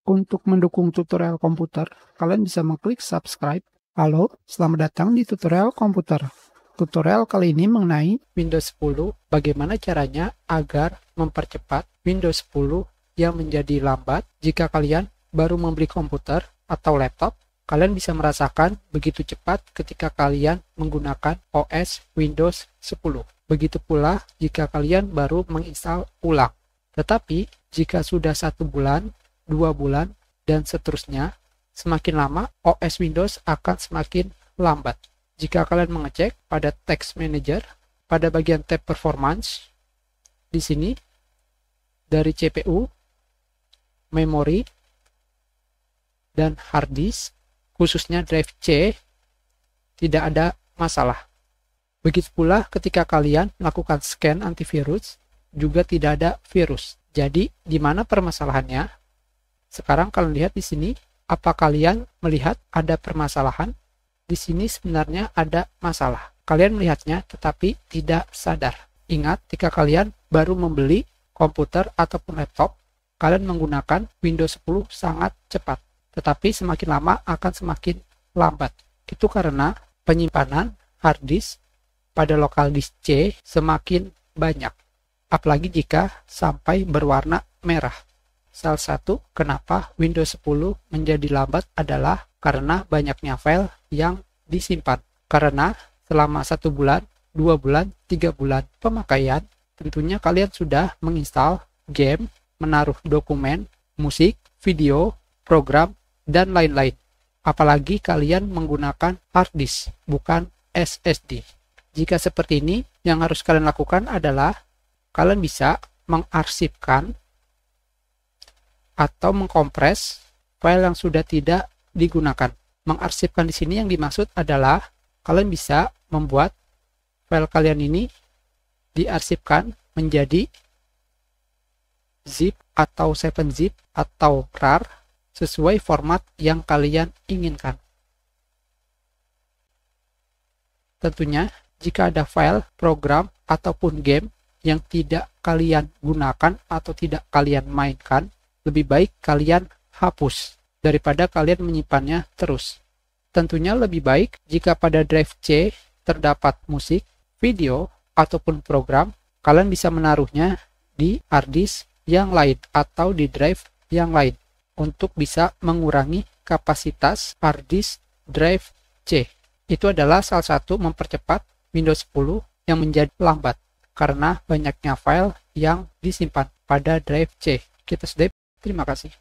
Untuk mendukung tutorial komputer, kalian bisa mengklik subscribe. Halo, selamat datang di tutorial komputer. Tutorial kali ini mengenai Windows 10, bagaimana caranya agar mempercepat Windows 10 yang menjadi lambat. Jika kalian baru membeli komputer atau laptop, kalian bisa merasakan begitu cepat ketika kalian menggunakan OS Windows 10. Begitu pula jika kalian baru menginstal ulang. Tetapi, jika sudah 1 bulan, 2 bulan, dan seterusnya, semakin lama OS Windows akan semakin lambat. Jika kalian mengecek pada Text Manager, pada bagian tab Performance, di sini, dari CPU, memori, dan hard disk, khususnya drive C, tidak ada masalah. Begitu pula ketika kalian melakukan scan antivirus, juga tidak ada virus. Jadi, di mana permasalahannya? Sekarang kalian lihat di sini, apa kalian melihat ada permasalahan? Di sini sebenarnya ada masalah. Kalian melihatnya tetapi tidak sadar. Ingat, jika kalian baru membeli komputer ataupun laptop, kalian menggunakan Windows 10 sangat cepat. Tetapi semakin lama akan semakin lambat. Itu karena penyimpanan hard disk pada lokal disk C semakin banyak. Apalagi jika sampai berwarna merah. Salah satu kenapa Windows 10 menjadi lambat adalah karena banyaknya file yang disimpan. Karena selama 1 bulan, 2 bulan, 3 bulan pemakaian, tentunya kalian sudah menginstal game, menaruh dokumen, musik, video, program, dan lain-lain. Apalagi kalian menggunakan hard disk, bukan SSD. Jika seperti ini, yang harus kalian lakukan adalah kalian bisa mengarsipkan atau mengkompres file yang sudah tidak digunakan. Mengarsipkan di sini yang dimaksud adalah kalian bisa membuat file kalian ini diarsipkan menjadi zip atau 7-zip atau RAR sesuai format yang kalian inginkan. Tentunya, jika ada file, program, ataupun game yang tidak kalian gunakan atau tidak kalian mainkan, lebih baik kalian hapus daripada kalian menyimpannya terus. Tentunya lebih baik jika pada drive C terdapat musik, video, ataupun program, kalian bisa menaruhnya di hard disk yang lain atau di drive yang lain untuk bisa mengurangi kapasitas hard disk drive C. Itu adalah salah satu mempercepat Windows 10 yang menjadi lambat karena banyaknya file yang disimpan pada drive C. Kita sudah. Terima kasih.